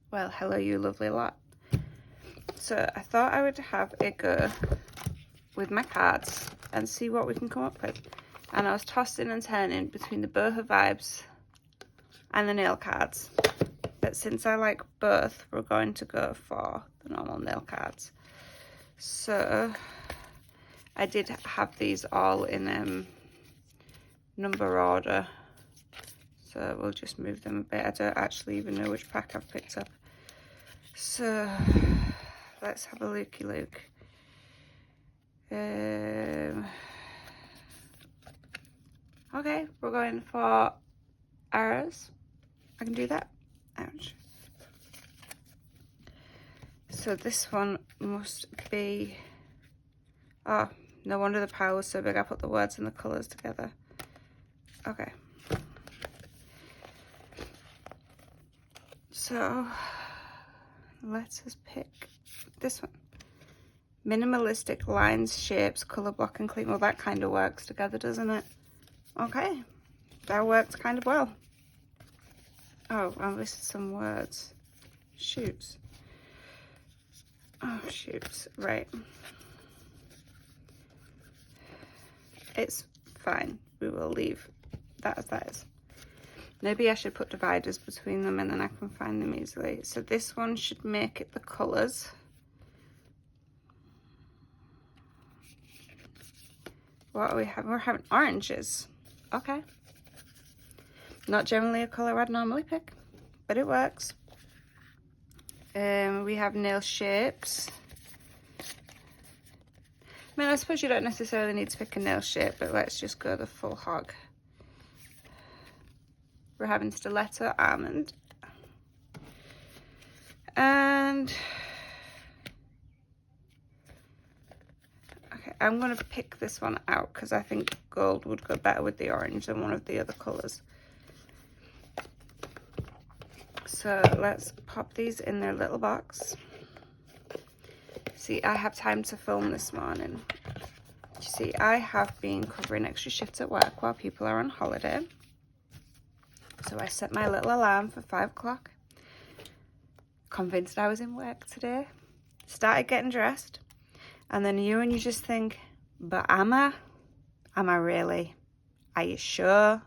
Well, hello you lovely lot. So I thought I would have a go with my cards and see what we can come up with. And I was tossing and turning between the boho vibes and the nail cards. But since I like both, we're going to go for the normal nail cards. So I did have these all in number order. So we'll just move them a bit. I don't actually even know which pack I've picked up. So let's have a looky look. Okay, we're going for arrows. I can do that. Ouch. So this one must be, oh, no wonder the pile was so big. I put the words and the colours together. Okay. So let's just pick this one. Minimalistic lines, shapes, colour block and clean. Well, that kind of works together, doesn't it? Okay, that works kind of well. Oh, I listed some words. Shoots. Oh, shoots. Right. It's fine. We will leave that as that is. Maybe I should put dividers between them and then I can find them easily. So this one should make it the colours. What are we having? We're having oranges. Okay. Not generally a colour I'd normally pick, but it works. We have nail shapes. I mean, I suppose you don't necessarily need to pick a nail shape, but let's just go the full hog. We're having stiletto almond. And okay, I'm going to pick this one out because I think gold would go better with the orange than one of the other colours. So let's pop these in their little box. See, I have time to film this morning. You see, I have been covering extra shifts at work while people are on holiday. So I set my little alarm for 5 o'clock. Convinced I was in work today. Started getting dressed. And then you just think, but am I? Am I really? Are you sure?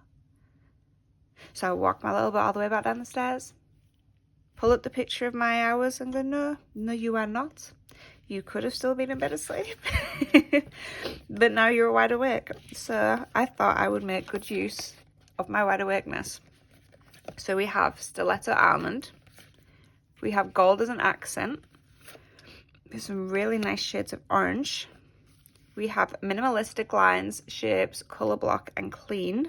So I walk my little bit all the way back down the stairs. Pull up the picture of my hours and go, no, you are not. You could have still been in bed asleep. But now you're wide awake. So I thought I would make good use of my wide awakeness. So we have stiletto almond. We have gold as an accent. There's some really nice shades of orange. We have minimalistic lines, shapes, colour block and clean.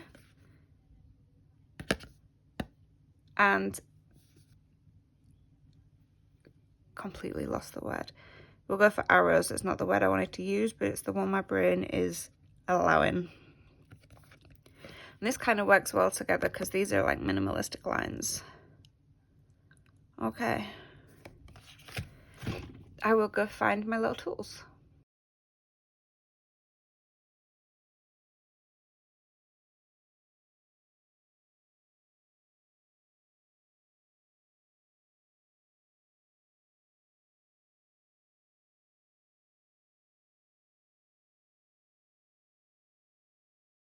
And completely lost the word. We'll go for arrows. It's not the word I wanted to use, but it's the one my brain is allowing. And this kind of works well together because these are like minimalistic lines. Okay. I will go find my little tools.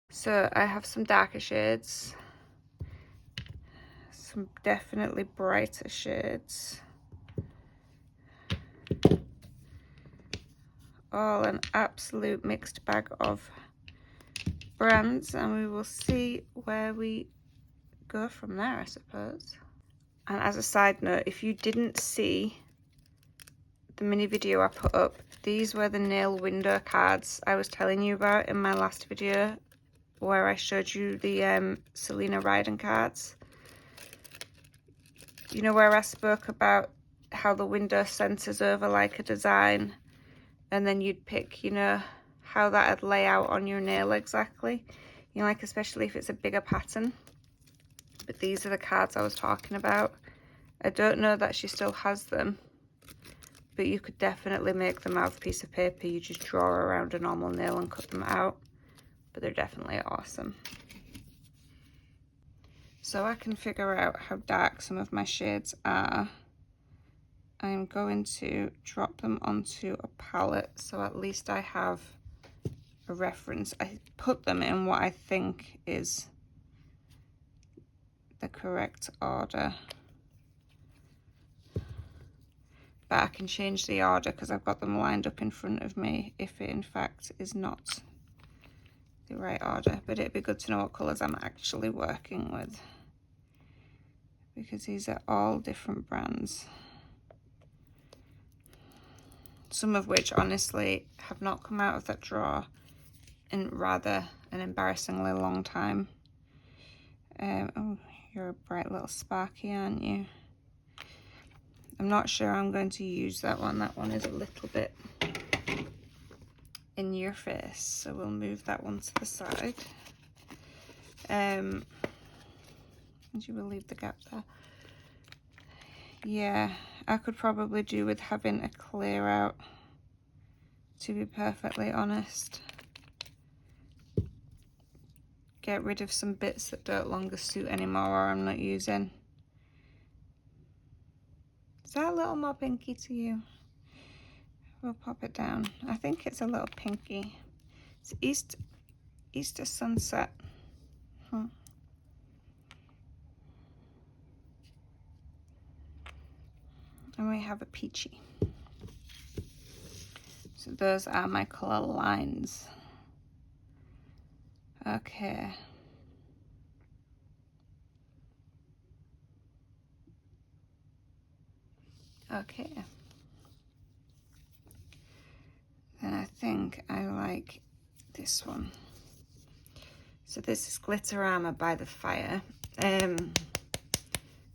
So I have some darker shades, some definitely brighter shades, all an absolute mixed bag of brands, and we will see where we go from there, I suppose. And as a side note, if you didn't see the mini video I put up, these were the nail window cards I was telling you about in my last video where I showed you the Selena Ryden cards. You know, where I spoke about how the window centers over like a design and then you'd pick, you know, how that'd lay out on your nail exactly. You know, like especially if it's a bigger pattern. But these are the cards I was talking about. I don't know that she still has them, but you could definitely make them out of a piece of paper. You just draw around a normal nail and cut them out. But they're definitely awesome. So I can figure out how dark some of my shades are I'm going to drop them onto a palette, so at least I have a reference. I put them in what I think is the correct order, but I can change the order because I've got them lined up in front of me if it in fact is not the right order. But it'd be good to know what colours I'm actually working with, because these are all different brands, some of which honestly have not come out of that drawer in rather an embarrassingly long time. Oh, you're a bright little sparky, aren't you? I'm not sure I'm going to use that one. That one is a little bit in your face, so we'll move that one to the side. And you will leave the gap there. Yeah, I could probably do with having a clear out, to be perfectly honest. Get rid of some bits that don't longer suit anymore or I'm not using. Is that a little more pinky to you? We'll pop it down. I think it's a little pinky. It's Easter sunset. And we have a peachy. So those are my color lines. Okay. Okay. Then I think I like this one. So this is Glitter Armor by The Fire.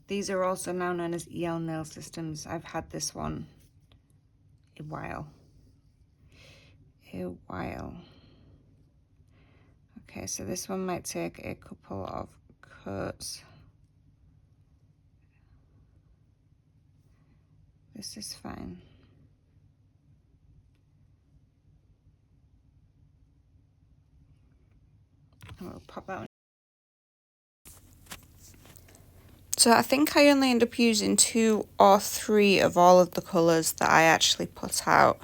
These are also now known as EL Nail Systems. I've had this one a while. Okay, so this one might take a couple of coats. This is fine. And we'll pop that on. So I think I only end up using 2 or 3 of all of the colours that I actually put out.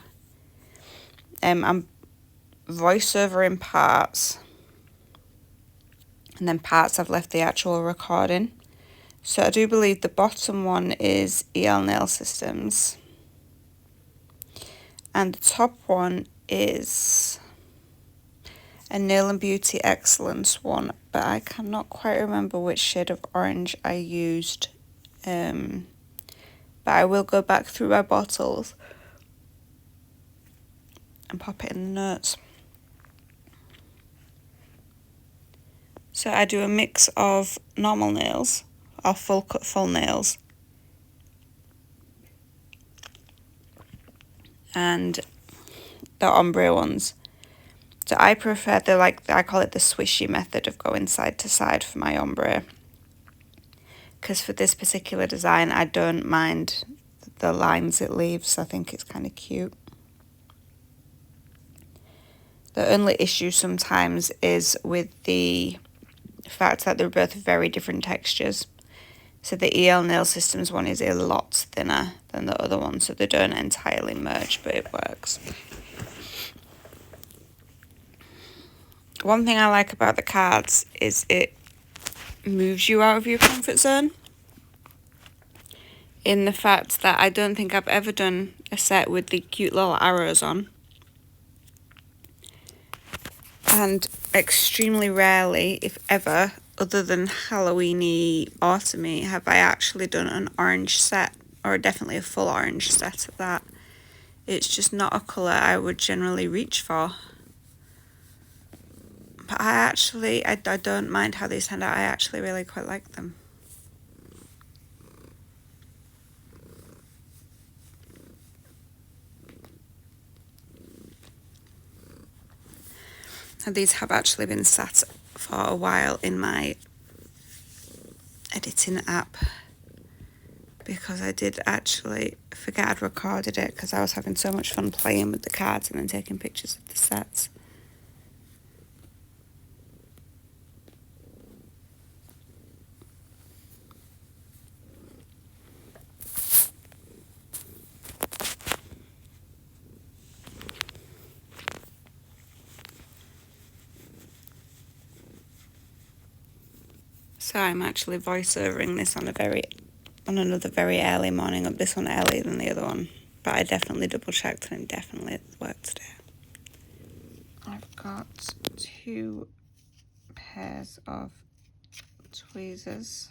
I'm voiceover in parts, and then parts I've left the actual recording. So I do believe the bottom one is EL Nail Systems, and the top one is a Nail and Beauty Excellence one, but I cannot quite remember which shade of orange I used. But I will go back through my bottles and pop it in the notes. So I do a mix of normal nails, or full cut full nails, and the ombre ones. So I prefer I call it the swishy method of going side to side for my ombre. Because for this particular design, I don't mind the lines it leaves. I think it's kind of cute. The only issue sometimes is with the fact that they're both very different textures. So the EL Nail Systems one is a lot thinner than the other one, so they don't entirely merge, but it works. One thing I like about the cards is it moves you out of your comfort zone, in the fact that I don't think I've ever done a set with the cute little arrows on. And extremely rarely, if ever, other than Halloween-y, autumn-y, have I actually done an orange set, or definitely a full orange set of that. It's just not a colour I would generally reach for. But I don't mind how these turned out. I actually really quite like them. And these have actually been sat for a while in my editing app, because I did actually forget I'd recorded it because I was having so much fun playing with the cards and then taking pictures of the sets. So I'm actually voiceovering this on another very early morning. Up this one earlier than the other one, but I definitely double checked and it definitely worked today. I've got 2 pairs of tweezers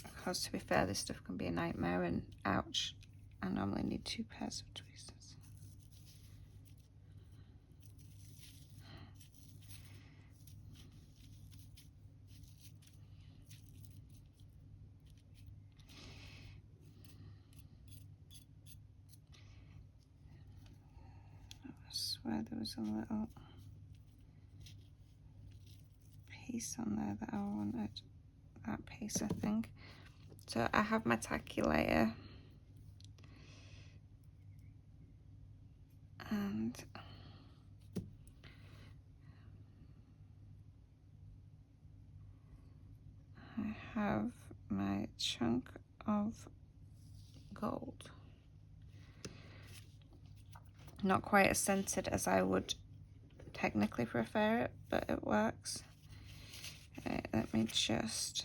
because, to be fair, this stuff can be a nightmare, and ouch, I normally need 2 pairs of tweezers. I swear there was a little piece on there that I wanted. That piece, I think. So I have my tackulator, and I have my chunk of gold. Not quite as centered as I would technically prefer it, but it works. Okay, let me just,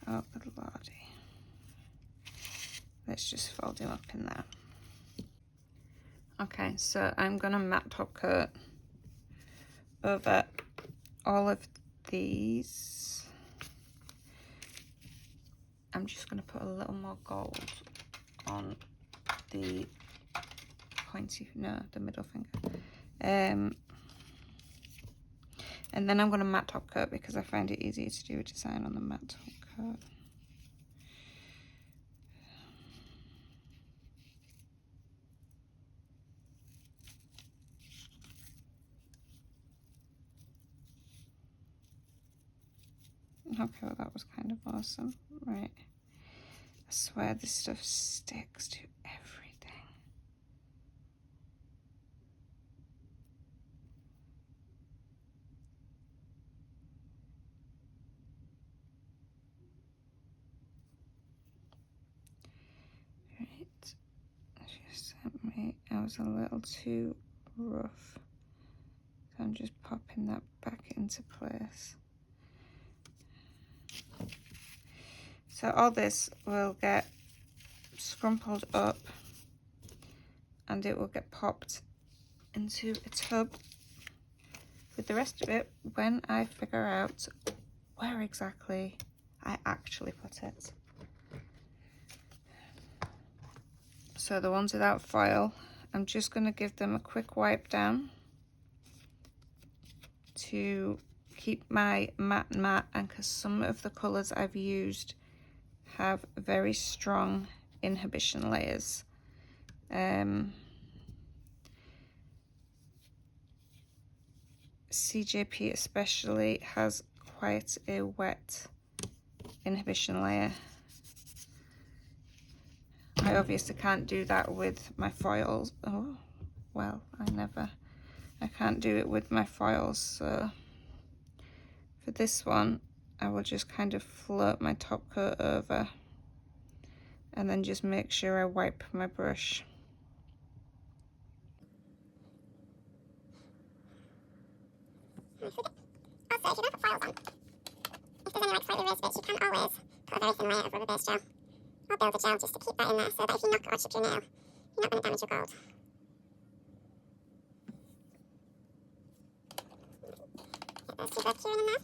oh good lordy. Let's just fold him up in there. Okay, so I'm gonna matte top coat over all of these. I'm just gonna put a little more gold on the the middle finger. And then I'm gonna matte top coat because I find it easier to do a design on the matte top coat. Okay, well that was kind of awesome. Right. I swear this stuff sticks to everything. Right. She sent me, I was a little too rough. So I'm just popping that back into place. So all this will get scrumpled up and it will get popped into a tub with the rest of it when I figure out where exactly I actually put it. So the ones without foil, I'm just going to give them a quick wipe down to keep my matte, and because some of the colours I've used have very strong inhibition layers. CJP especially has quite a wet inhibition layer. I obviously can't do that with my foils. Oh, well, I can't do it with my foils, so for this one, I will just kind of float my top coat over and then just make sure I wipe my brush. Also, if you don't put foils on, if there's any like slightly raised bits, you can always put a very thin layer of rubber-based gel or build a gel just to keep that in there, so that if you knock or chip your nail, you're not going to damage your gold. Get those 2 bird curing in there.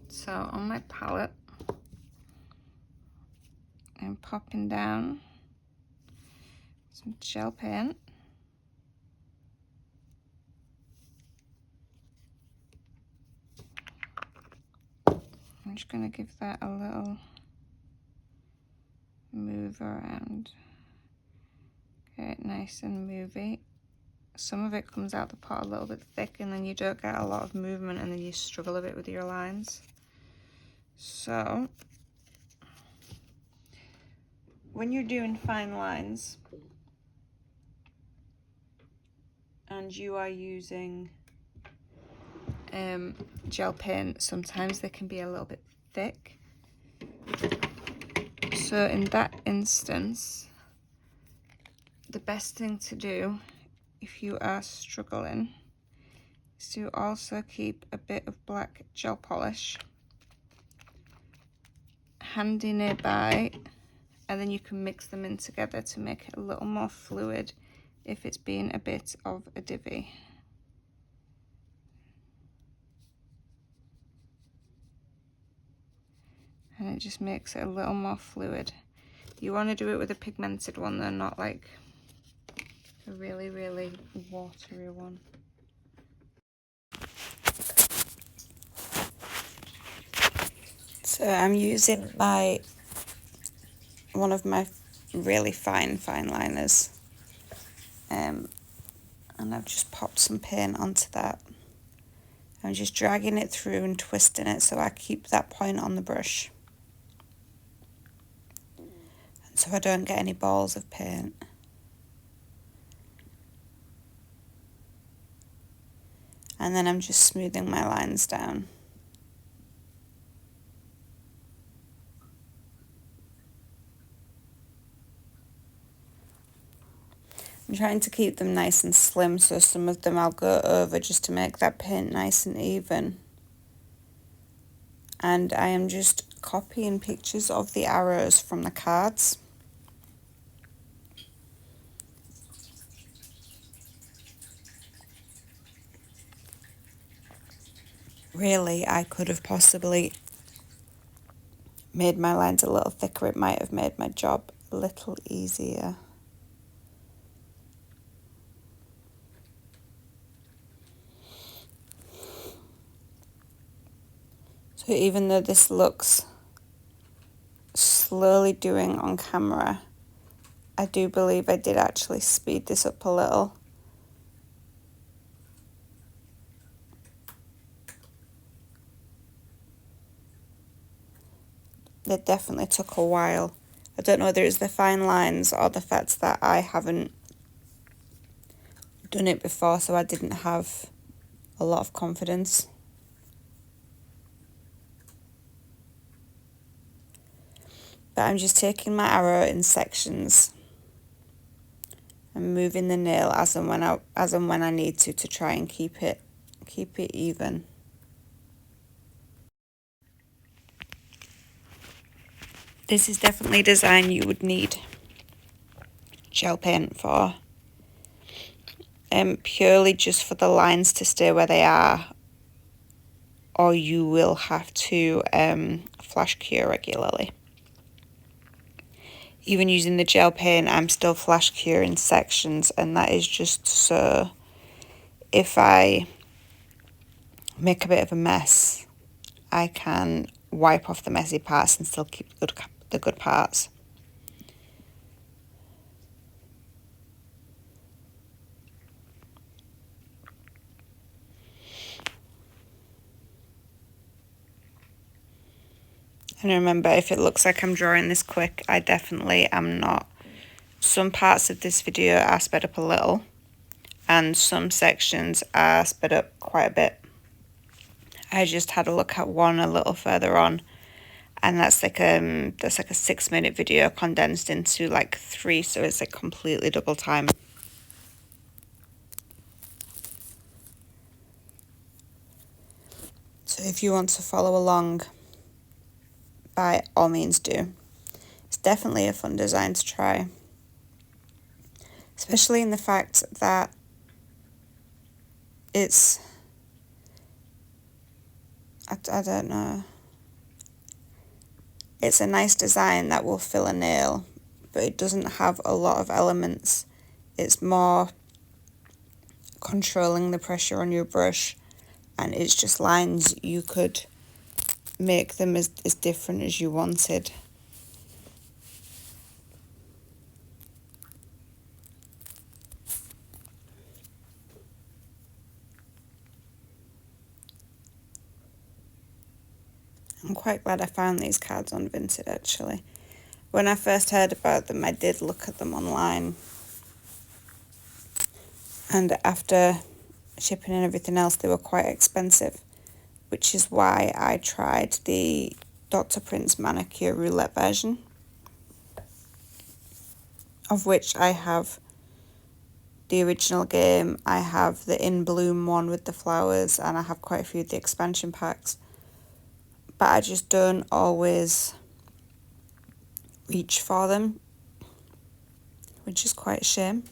So on my palette, I'm popping down some gel paint. I'm just going to give that a little move around. Get it nice and movie. Some of it comes out the pot a little bit thick and then you don't get a lot of movement and then you struggle a bit with your lines. So when you're doing fine lines, and you are using gel paint, sometimes they can be a little bit thick. So in that instance, the best thing to do if you are struggling is to also keep a bit of black gel polish handy nearby, and then you can mix them in together to make it a little more fluid if it's been a bit of a divvy. And it just makes it a little more fluid. You want to do it with a pigmented one though, not like a really, really watery one. So I'm using one of my really fine liners, and I've just popped some paint onto that. I'm just dragging it through and twisting it so I keep that point on the brush, and so I don't get any balls of paint. And then I'm just smoothing my lines down. I'm trying to keep them nice and slim, so some of them I'll go over just to make that paint nice and even. And I am just copying pictures of the arrows from the cards. Really, I could have possibly made my lines a little thicker. It might have made my job a little easier. So even though this looks slowly doing on camera, I do believe I did actually speed this up a little. It definitely took a while. I don't know whether it's the fine lines or the fact that I haven't done it before, so I didn't have a lot of confidence. But I'm just taking my arrow in sections and moving the nail as and when I need to try and keep it even. This is definitely a design you would need gel paint for, purely just for the lines to stay where they are, or you will have to flash cure regularly. Even using the gel paint, I'm still flash curing sections, and that is just so if I make a bit of a mess, I can wipe off the messy parts and still keep the good parts. And remember, if it looks like I'm drawing this quick, I definitely am not. Some parts of this video are sped up a little, and some sections are sped up quite a bit. I just had a look at one a little further on, and that's like a 6-minute video condensed into like 3, so it's like completely double time. So if you want to follow along, by all means do. It's definitely a fun design to try, especially in the fact that it's, I don't know, it's a nice design that will fill a nail, but it doesn't have a lot of elements. It's more controlling the pressure on your brush, and it's just lines. You could make them as different as you wanted. I'm quite glad I found these cards on Vinted actually. When I first heard about them, I did look at them online. And after shipping and everything else, they were quite expensive, which is why I tried the Dr. Prince Manicure Roulette version, of which I have the original game, I have the In Bloom one with the flowers, and I have quite a few of the expansion packs. But I just don't always reach for them, which is quite a shame.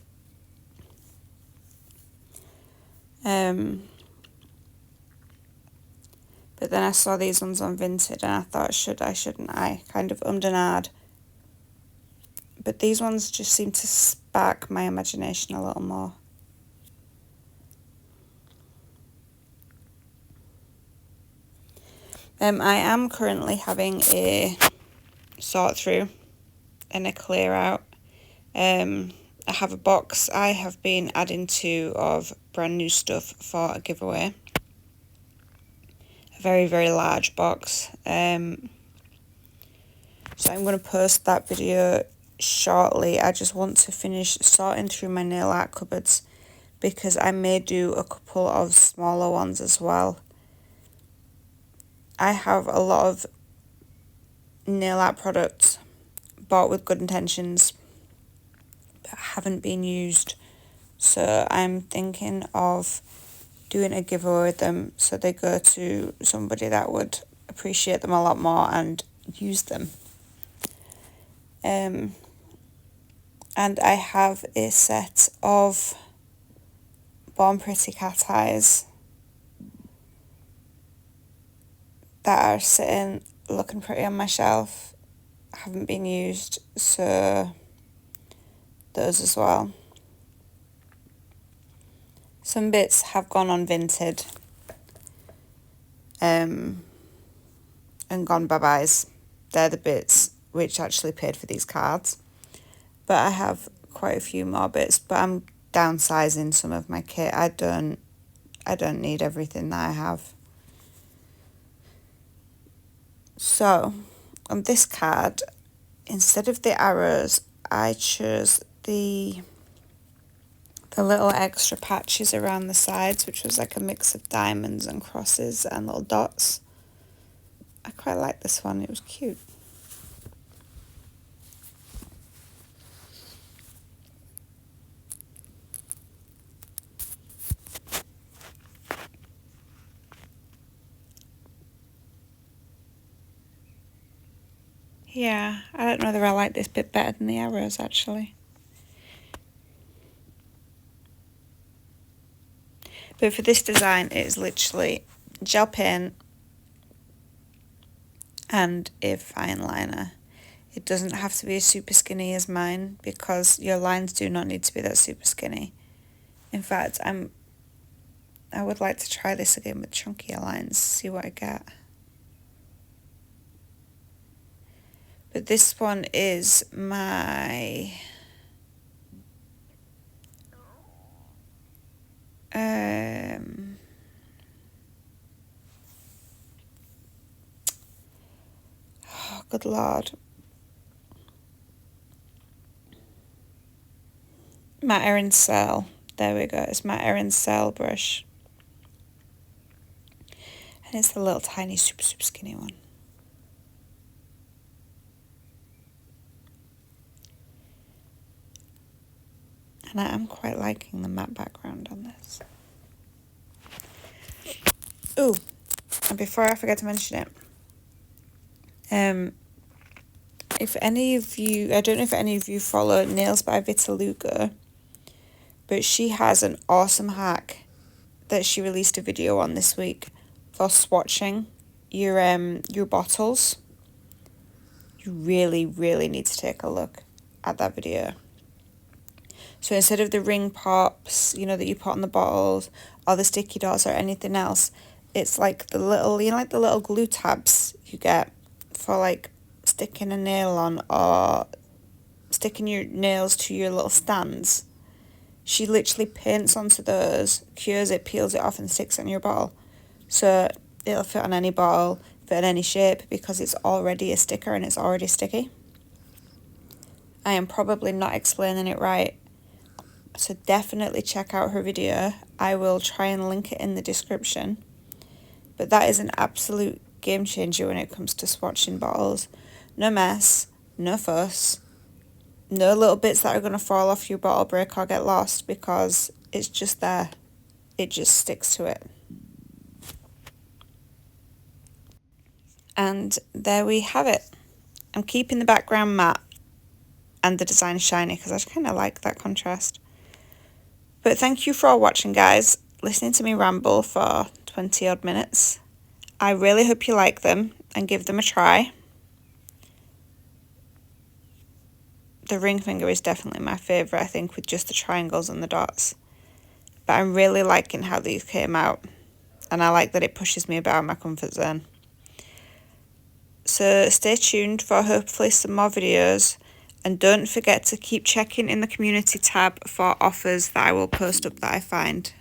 But then I saw these ones on Vinted and I thought, shouldn't I? Kind of ummed and ahed. But these ones just seem to spark my imagination a little more. I am currently having a sort through and a clear out. I have a box I have been adding to of brand new stuff for a giveaway. A very, very large box. So I'm going to post that video shortly. I just want to finish sorting through my nail art cupboards because I may do a couple of smaller ones as well. I have a lot of nail art products bought with good intentions that haven't been used, so I'm thinking of doing a giveaway with them so they go to somebody that would appreciate them a lot more and use them. And I have a set of Born Pretty cat eyes that are sitting looking pretty on my shelf, haven't been used, so those as well. Some bits have gone on Vinted and gone bye-byes. They're the bits which actually paid for these cards. But I have quite a few more bits, but I'm downsizing some of my kit. I don't need everything that I have. So, on this card, instead of the arrows, I chose the little extra patches around the sides, which was like a mix of diamonds and crosses and little dots. I quite like this one, it was cute. Yeah, I don't know whether I like this bit better than the arrows actually. But for this design, it's literally gel pen and a fine liner. It doesn't have to be as super skinny as mine because your lines do not need to be that super skinny. In fact, I would like to try this again with chunkier lines, see what I get. But this one is my oh, good lord. My Erin Cell. There we go. It's my Erin Cell brush. And it's the little tiny super skinny one. And I am quite liking the matte background on this. Ooh, and before I forget to mention it, if any of you, I don't know if any of you follow Nails by Vitalugo, but she has an awesome hack that she released a video on this week for swatching your bottles. You really, really need to take a look at that video. So instead of the ring pops, you know, that you put on the bottles, or the sticky dots or anything else, it's like the little, you know, like the little glue tabs you get for like sticking a nail on or sticking your nails to your little stands. She literally paints onto those, cures it, peels it off and sticks it in your bottle. So it'll fit on any bottle, fit in any shape because it's already a sticker and it's already sticky. I am probably not explaining it right, So definitely check out her video. I will try and link it in the description. But that is an absolute game changer when it comes to swatching bottles. No mess, no fuss, no little bits that are going to fall off your bottle, break or get lost, because it's just there. It just sticks to it. And there we have it. I'm keeping the background matte and the design shiny because I just kind of like that contrast. But thank you for all watching, guys, listening to me ramble for 20 odd minutes. I really hope you like them and give them a try. The ring finger is definitely my favourite, I think, with just the triangles and the dots. But I'm really liking how these came out, and I like that it pushes me about my comfort zone. So stay tuned for hopefully some more videos, and don't forget to keep checking in the community tab for offers that I will post up that I find.